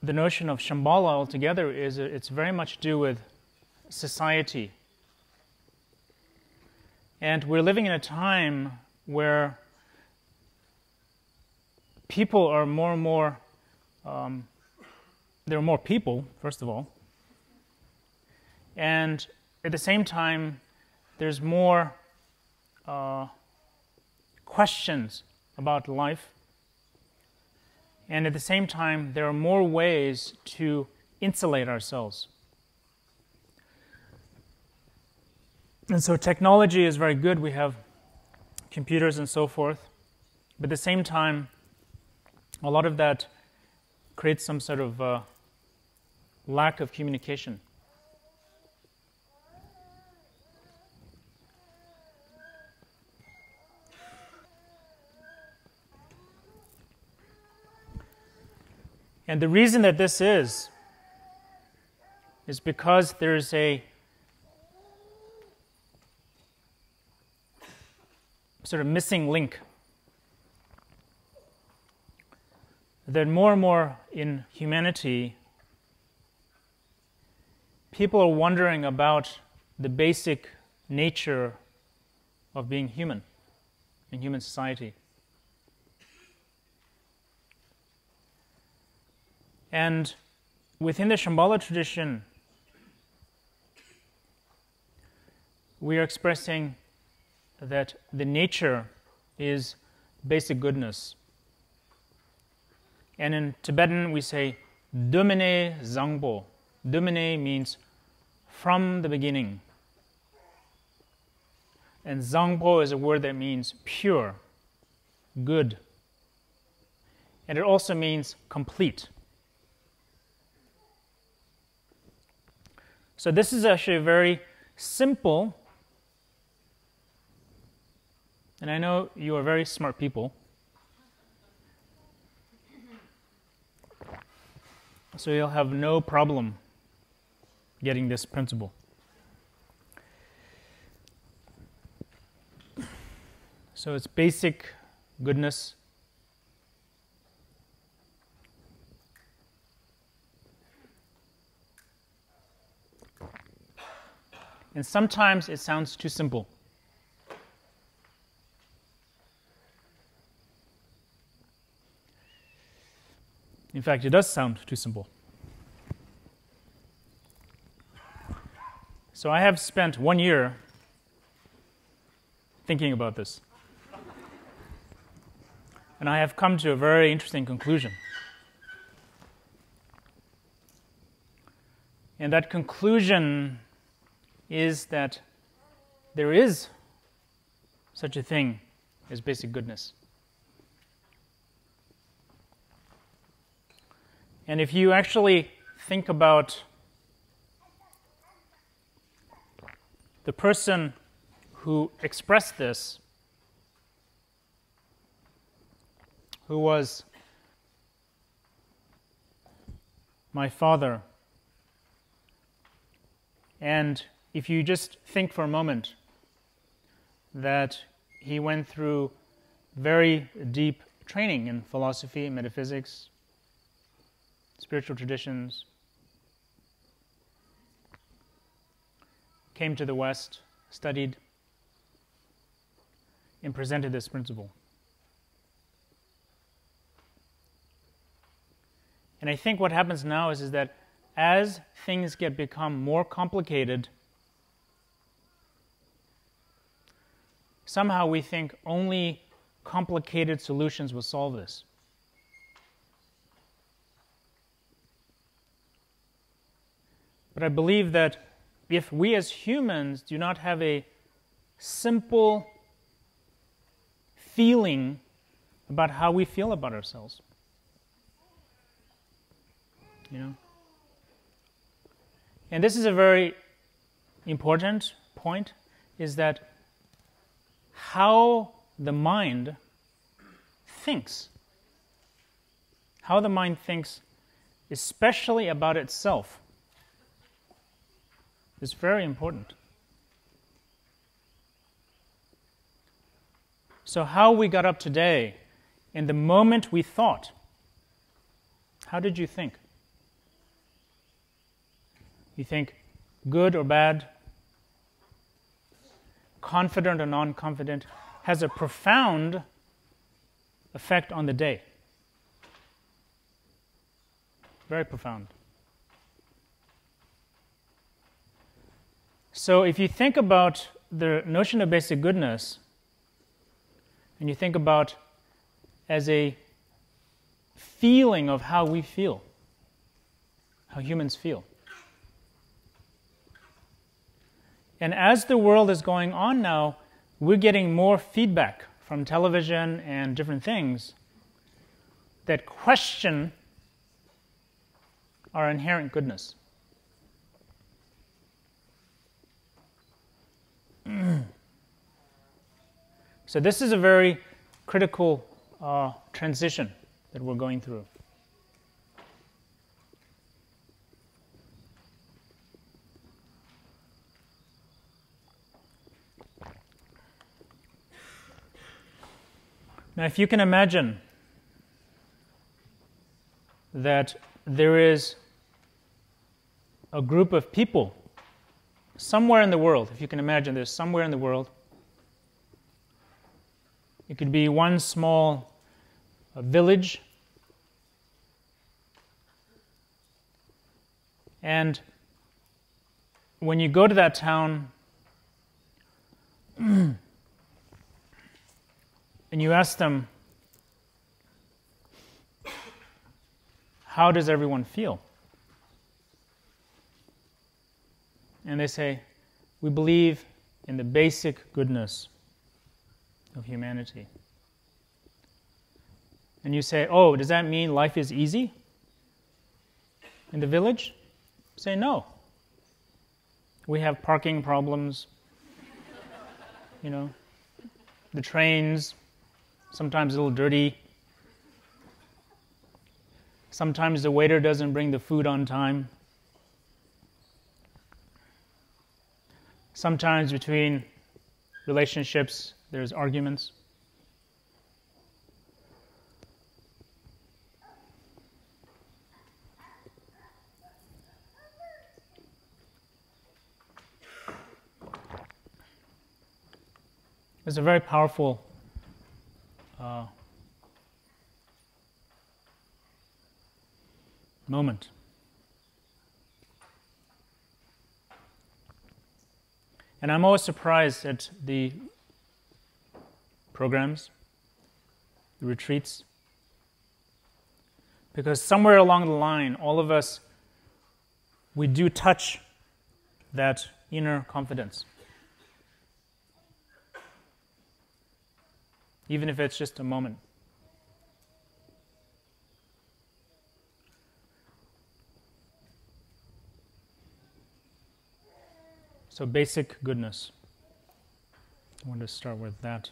the notion of Shambhala altogether is it's very much to do with society. And we're living in a time where people are more and more, there are more people, first of all, and at the same time, there's more questions about life, and at the same time, there are more ways to insulate ourselves. And so technology is very good. We have computers and so forth, but at the same time, a lot of that creates some sort of lack of communication. And the reason that this is because there's a sort of missing link. That more and more in humanity, people are wondering about the basic nature of being human in human society. And within the Shambhala tradition, we are expressing that the nature is basic goodness. And in Tibetan, we say, Dumine Zangpo. Dumine means from the beginning. And Zangpo is a word that means pure, good. And it also means complete. So this is actually very simple, and I know you are very smart people, so you'll have no problem getting this principle. So it's basic goodness. And sometimes it sounds too simple. In fact, it does sound too simple. So I have spent 1 year thinking about this. And I have come to a very interesting conclusion. And that conclusion is that there is such a thing as basic goodness. And if you actually think about the person who expressed this, who was my father, and if you just think for a moment that he went through very deep training in philosophy, metaphysics, spiritual traditions, came to the West, studied, and presented this principle. And I think what happens now is that as things become more complicated, somehow we think only complicated solutions will solve this. But I believe that if we as humans do not have a simple feeling about how we feel about ourselves, and this is a very important point, is that how the mind thinks, especially about itself, is very important. So how we got up today, in the moment we thought, how did you think? You think good or bad, confident or non-confident, has a profound effect on the day. Very profound. So if you think about the notion of basic goodness, and you think about as a feeling of how we feel, how humans feel. And as the world is going on now, we're getting more feedback from television and different things that question our inherent goodness. So this is a very critical transition that we're going through. Now, if you can imagine that there is a group of people somewhere in the world, if you can imagine there's somewhere in the world, it could be one small village, and when you go to that town and you ask them, how does everyone feel? And they say, we believe in the basic goodness of humanity. And you say, oh, does that mean life is easy in the village? Say, no. We have parking problems, the trains, sometimes a little dirty. Sometimes the waiter doesn't bring the food on time. Sometimes between relationships, there's arguments. It's a very powerful moment. And I'm always surprised at the programs, the retreats, because somewhere along the line, all of us, we do touch that inner confidence. Even if it's just a moment. So basic goodness. I want to start with that.